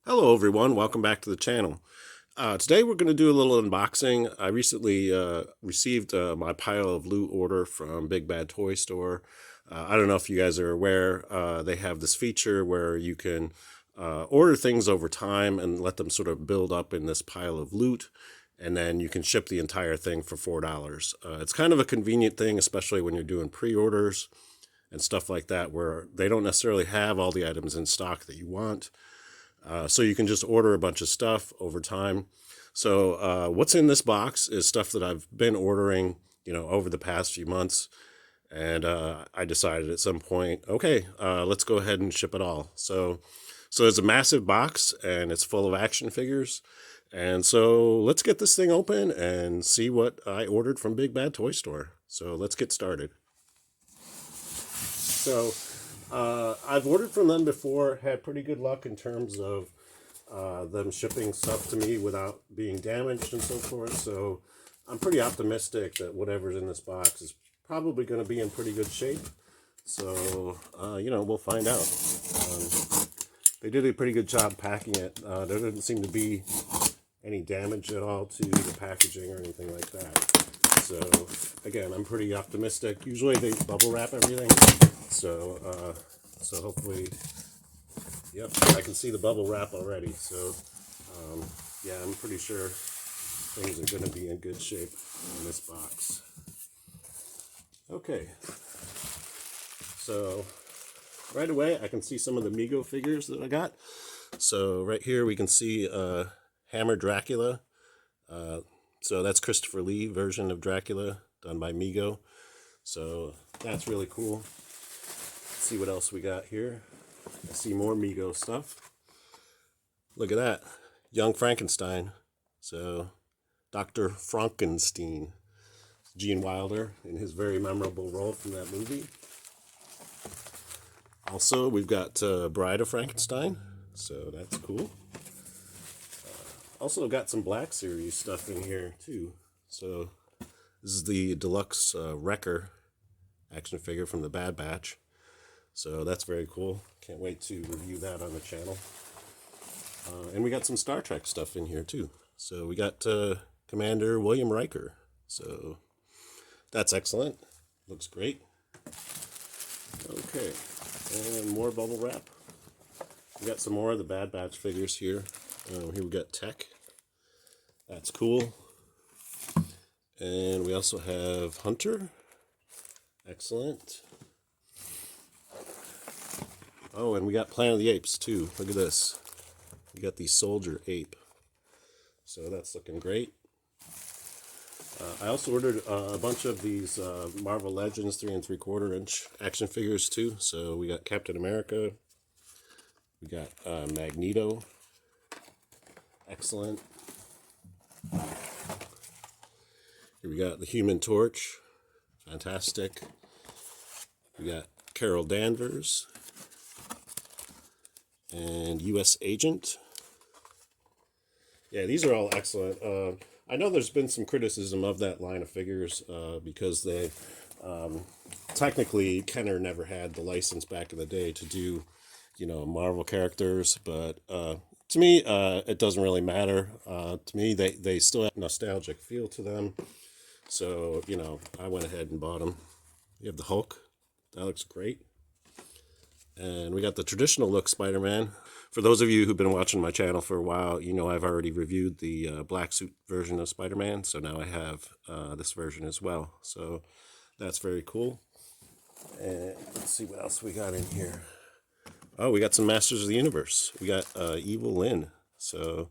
Hello everyone, welcome back to the channel. Today we're going to do a little unboxing. I recently received my pile of loot order from Big Bad Toy Store. I don't know if you guys are aware, they have this feature where you can order things over time and let them sort of build up in this pile of loot, and then you can ship the entire thing for $4. It's kind of a convenient thing, especially when you're doing pre-orders and stuff like that, where they don't necessarily have all the items in stock that you want. So you can just order a bunch of stuff over time. So what's in this box is stuff that I've been ordering, over the past few months. And I decided at some point, okay, let's go ahead and ship it all. So it's a massive box and it's full of action figures. And so let's get this thing open and see what I ordered from Big Bad Toy Store. So let's get started. So I've ordered from them before, had pretty good luck in terms of them shipping stuff to me without being damaged and so forth. So I'm pretty optimistic that whatever's in this box is probably going to be in pretty good shape. So, we'll find out. They did a pretty good job packing it. There doesn't seem to be any damage at all to the packaging or anything like that. So, again, I'm pretty optimistic. Usually they bubble wrap everything. So hopefully, yep, I can see the bubble wrap already. So, yeah, I'm pretty sure things are going to be in good shape in this box. Okay. So, right away, I can see some of the Mego figures that I got. So, right here, we can see Hammer Dracula. So, that's Christopher Lee version of Dracula done by Mego. So, that's really cool. Let's see what else we got here. I see more Mego stuff. Look at that. Young Frankenstein. So, Dr. Frankenstein. Gene Wilder in his very memorable role from that movie. Also, we've got Bride of Frankenstein. So, that's cool. Also got some Black Series stuff in here, too. So, this is the deluxe Wrecker action figure from the Bad Batch. So that's very cool. Can't wait to review that on the channel. And we got some Star Trek stuff in here too. So we got Commander William Riker. So that's excellent. Looks great. Okay. And more bubble wrap. We got some more of the Bad Batch figures here. Here we got Tech. That's cool. And we also have Hunter. Excellent. Oh, and we got Planet of the Apes, too. Look at this. We got the Soldier Ape. So that's looking great. I also ordered a bunch of these Marvel Legends 3 3/4 inch action figures, too. So we got Captain America. We got Magneto. Excellent. Here we got the Human Torch. Fantastic. We got Carol Danvers. And U.S. Agent. Yeah, these are all excellent. I know there's been some criticism of that line of figures because they technically Kenner never had the license back in the day to do, Marvel characters. But to me, it doesn't really matter. To me, they still have a nostalgic feel to them. So, I went ahead and bought them. You have the Hulk. That looks great. And we got the traditional look Spider-Man. For those of you who've been watching my channel for a while, I've already reviewed the black suit version of Spider-Man. So now I have this version as well. So that's very cool. And let's see what else we got in here. Oh, we got some Masters of the Universe. We got Evil Lynn. So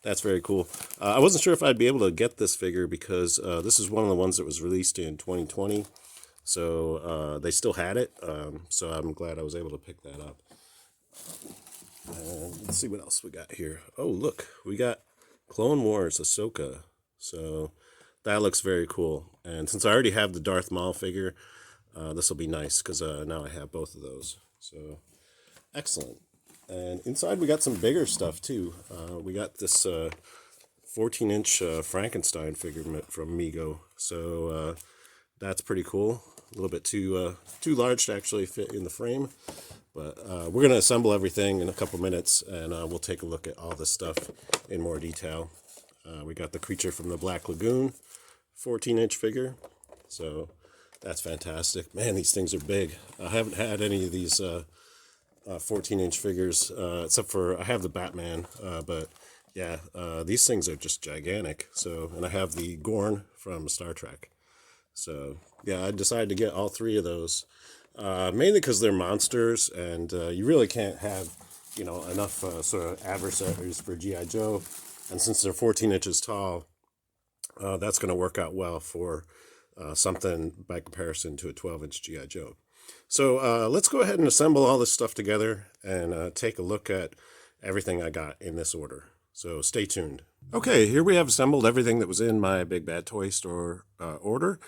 that's very cool. I wasn't sure if I'd be able to get this figure because this is one of the ones that was released in 2020. So they still had it, so I'm glad I was able to pick that up. Let's see what else we got here. Oh, look, we got Clone Wars Ahsoka. So that looks very cool. And since I already have the Darth Maul figure, this will be nice because now I have both of those. So excellent. And inside we got some bigger stuff too. We got this 14-inch Frankenstein figure from Mego. So that's pretty cool. A little bit too large to actually fit in the frame. But we're going to assemble everything in a couple minutes, and we'll take a look at all this stuff in more detail. We got the creature from the Black Lagoon, 14-inch figure. So that's fantastic. Man, these things are big. I haven't had any of these 14-inch figures, except for I have the Batman, but yeah, these things are just gigantic. So, and I have the Gorn from Star Trek. So yeah, I decided to get all three of those, mainly because they're monsters, and you really can't have, enough sort of adversaries for G.I. Joe. And since they're 14 inches tall, that's going to work out well for something by comparison to a 12-inch G.I. Joe. So let's go ahead and assemble all this stuff together and take a look at everything I got in this order. So stay tuned. Okay, here we have assembled everything that was in my Big Bad Toy Store order.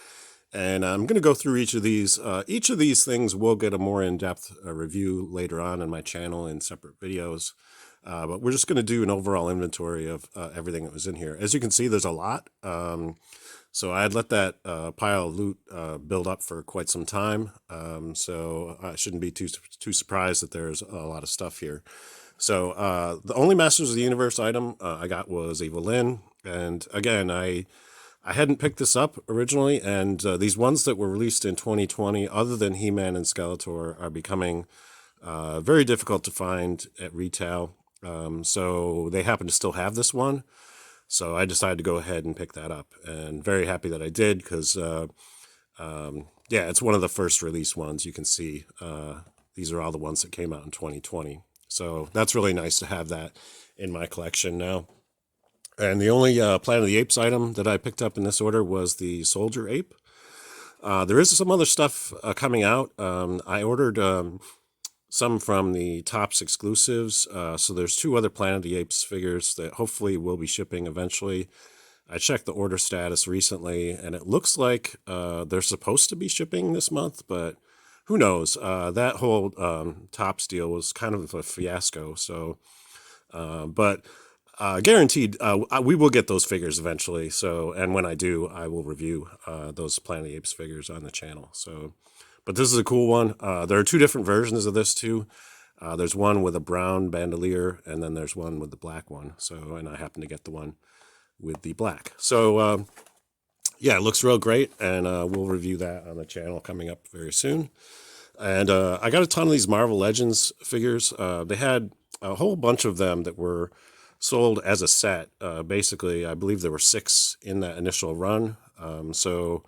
And I'm going to go through each of these. Each of these things will get a more in-depth review later on in my channel in separate videos. But we're just going to do an overall inventory of everything that was in here. As you can see, there's a lot. So I had let that pile of loot build up for quite some time. So I shouldn't be too surprised that there's a lot of stuff here. So the only Masters of the Universe item I got was Evil Lyn. And again, I hadn't picked this up originally. And these ones that were released in 2020, other than He-Man and Skeletor, are becoming very difficult to find at retail. So they happen to still have this one. So I decided to go ahead and pick that up, and very happy that I did, because, yeah, it's one of the first release ones. You can see these are all the ones that came out in 2020. So that's really nice to have that in my collection now. And the only Planet of the Apes item that I picked up in this order was the Soldier Ape. There is some other stuff coming out. I ordered some from the Topps exclusives. So there's 2 other Planet of the Apes figures that hopefully will be shipping eventually. I checked the order status recently, and it looks like they're supposed to be shipping this month, but who knows? That whole Topps deal was kind of a fiasco. So, but guaranteed, we will get those figures eventually. So, and when I do, I will review those Planet of the Apes figures on the channel. So, but this is a cool one. There are 2 different versions of this too. There's one with a brown bandolier, and then there's one with the black one. So, and I happen to get the one with the black. So, yeah, it looks real great, and we'll review that on the channel coming up very soon. And I got a ton of these Marvel Legends figures. They had a whole bunch of them that were sold as a set. Basically, I believe there were 6 in that initial run. The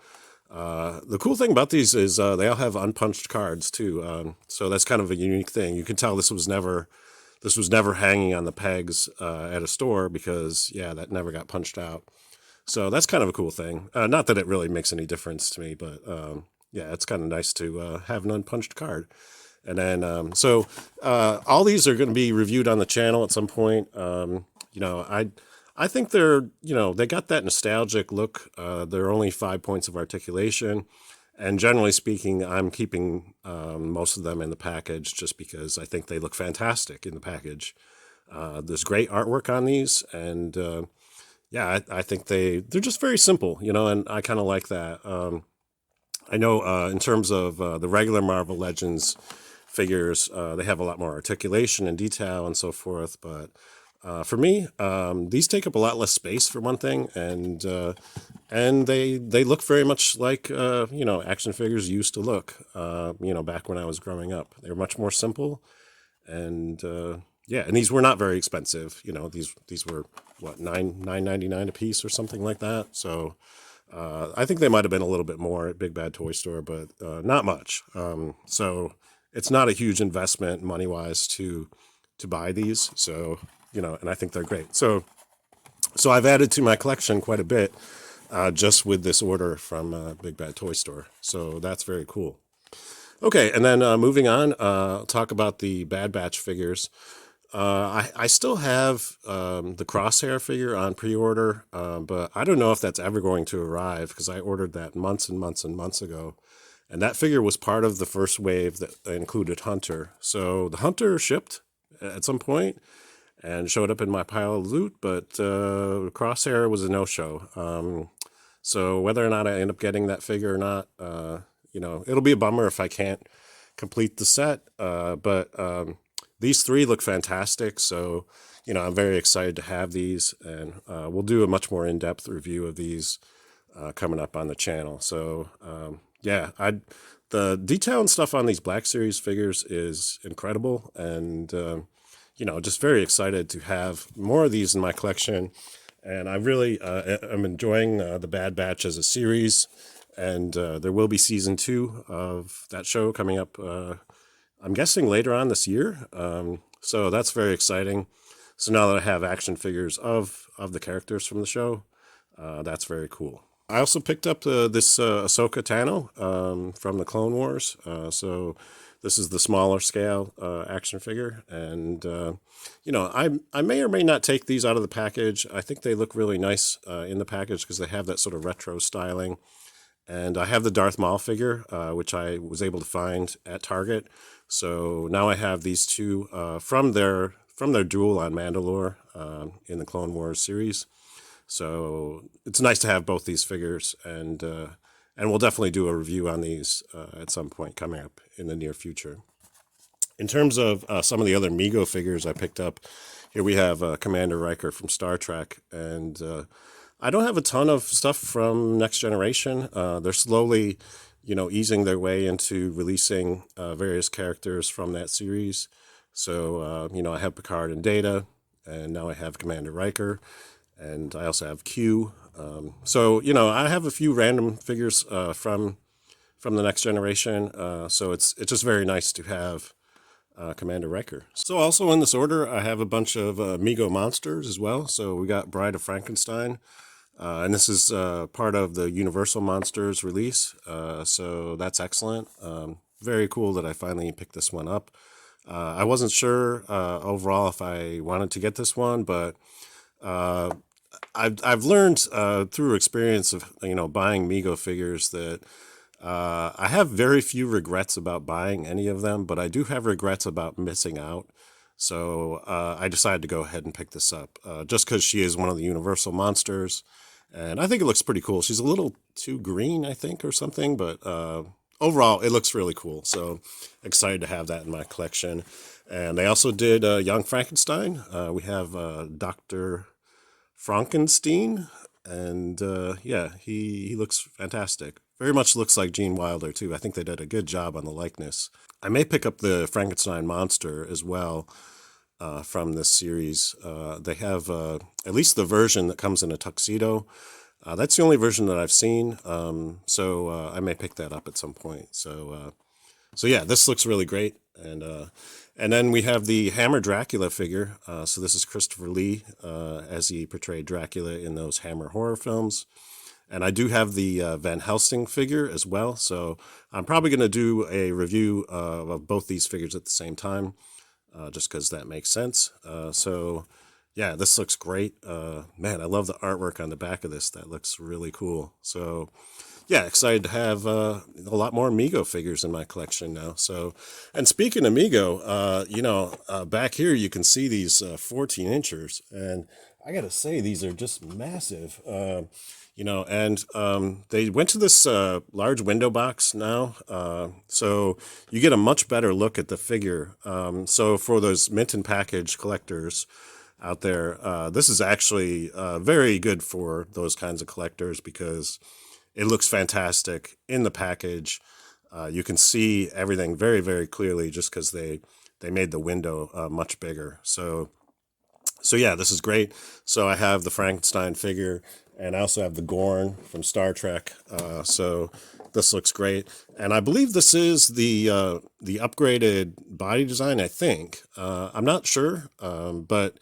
cool thing about these is they all have unpunched cards too. So that's kind of a unique thing. You can tell this was never hanging on the pegs at a store, because yeah, that never got punched out. So that's kind of a cool thing. Not that it really makes any difference to me, but yeah, it's kind of nice to have an unpunched card. And then all these are going to be reviewed on the channel at some point. I think they're, they got that nostalgic look. They're only 5 points of articulation. And generally speaking, I'm keeping most of them in the package just because I think they look fantastic in the package. There's great artwork on these. And yeah, I think they're just very simple, and I kind of like that. I know in terms of the regular Marvel Legends figures, they have a lot more articulation and detail and so forth. But for me, these take up a lot less space for one thing, and they look very much like action figures used to look. Back when I was growing up, they were much more simple, and yeah, and these were not very expensive. These were what, $9.99 a piece or something like that. So I think they might have been a little bit more at Big Bad Toy Store, but not much. So it's not a huge investment money wise to buy these. So and I think they're great. So I've added to my collection quite a bit just with this order from Big Bad Toy Store. So that's very cool. Okay, and then moving on, I'll talk about the Bad Batch figures. I still have the Crosshair figure on pre-order, but I don't know if that's ever going to arrive, because I ordered that months and months and months ago. And that figure was part of the first wave that included Hunter. So the Hunter shipped at some point and showed up in my pile of loot, but Crosshair was a no-show. So whether or not I end up getting that figure or not, it'll be a bummer if I can't complete the set. But these three look fantastic. So, I'm very excited to have these, and we'll do a much more in-depth review of these coming up on the channel. So, yeah, the detail and stuff on these Black Series figures is incredible, and just very excited to have more of these in my collection. And I really am enjoying the Bad Batch as a series, and there will be season 2 of that show coming up. I'm guessing later on this year. So that's very exciting. So now that I have action figures of the characters from the show, that's very cool. I also picked up this Ahsoka Tano from the Clone Wars. So this is the smaller scale action figure, and I may or may not take these out of the package. I think they look really nice in the package because they have that sort of retro styling. And I have the Darth Maul figure, which I was able to find at Target. So now I have these two from their duel on Mandalore in the Clone Wars series. So it's nice to have both these figures, and we'll definitely do a review on these at some point coming up in the near future. In terms of some of the other Mego figures I picked up, here we have Commander Riker from Star Trek, and I don't have a ton of stuff from Next Generation. They're slowly, easing their way into releasing various characters from that series. So, I have Picard and Data, and now I have Commander Riker, and I also have Q. So, I have a few random figures from the Next Generation. So it's just very nice to have Commander Riker. So also in this order, I have a bunch of Mego monsters as well. So we got Bride of Frankenstein. And this is part of the Universal Monsters release. So that's excellent. Very cool that I finally picked this one up. I wasn't sure overall if I wanted to get this one, but I've learned through experience of buying Mego figures that I have very few regrets about buying any of them, but I do have regrets about missing out. So I decided to go ahead and pick this up just because she is one of the Universal Monsters, and I think it looks pretty cool. She's a little too green, I think, or something, but overall it looks really cool. So excited to have that in my collection. And they also did Young Frankenstein. We have Dr. Frankenstein, and yeah, he looks fantastic. Very much looks like Gene Wilder too. I think they did a good job on the likeness. I may pick up the Frankenstein monster as well from this series. They have at least the version that comes in a tuxedo. That's the only version that I've seen, so I may pick that up at some point. So yeah, this looks really great. And then we have the Hammer Dracula figure. So this is Christopher Lee as he portrayed Dracula in those Hammer horror films. And I do have the Van Helsing figure as well. So I'm probably going to do a review of both these figures at the same time, just because that makes sense. So yeah, this looks great. Man, I love the artwork on the back of this. That looks really cool. So yeah, excited to have a lot more Mego figures in my collection now. So, and speaking of Mego, back here you can see these 14 inchers, and I gotta say these are just massive. And they went to this large window box now, so you get a much better look at the figure. So for those mint and package collectors out there, this is actually very good for those kinds of collectors because it looks fantastic in the package. You can see everything very, very clearly just because they made the window much bigger. So yeah, this is great. So I have the Frankenstein figure, and I also have the Gorn from Star Trek. So this looks great. And I believe this is the upgraded body design, I think. I'm not sure, but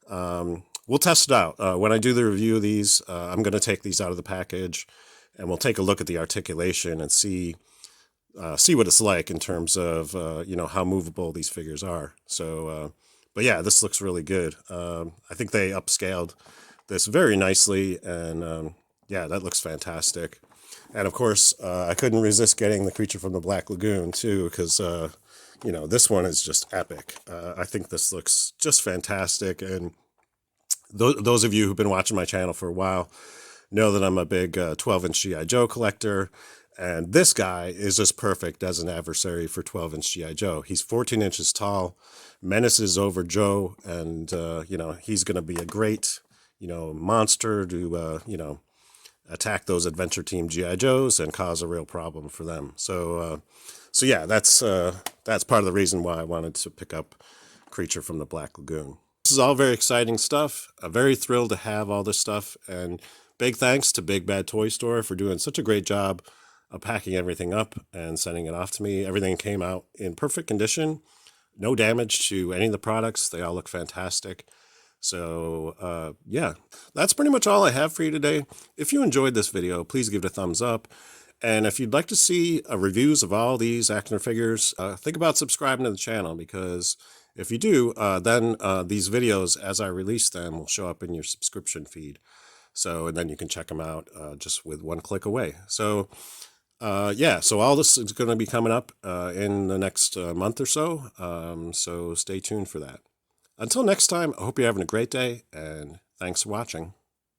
we'll test it out. When I do the review of these, I'm going to take these out of the package, and we'll take a look at the articulation and see what it's like in terms of, how movable these figures are. So, but yeah, this looks really good. I think they upscaled this very nicely, and yeah, that looks fantastic. And of course, I couldn't resist getting the Creature from the Black Lagoon too, because this one is just epic. I think this looks just fantastic, and those of you who've been watching my channel for a while know that I'm a big 12-inch G.I. Joe collector, And this guy is just perfect as an adversary for 12-inch G.I. Joe. He's 14 inches tall, menaces over Joe, and, he's going to be a great, monster to, attack those Adventure Team G.I. Joes and cause a real problem for them. So yeah, that's part of the reason why I wanted to pick up Creature from the Black Lagoon. This is all very exciting stuff. I'm very thrilled to have all this stuff, and big thanks to Big Bad Toy Store for doing such a great job of packing everything up and sending it off to me. Everything came out in perfect condition, no damage to any of the products. They all look fantastic. So yeah, that's pretty much all I have for you today. If you enjoyed this video, please give it a thumbs up. And if you'd like to see reviews of all these action figures, think about subscribing to the channel, because if you do, then these videos, as I release them, will show up in your subscription feed. So, and then you can check them out just with one click away. So yeah, so all this is going to be coming up in the next month or so. So stay tuned for that. Until next time, I hope you're having a great day, and thanks for watching.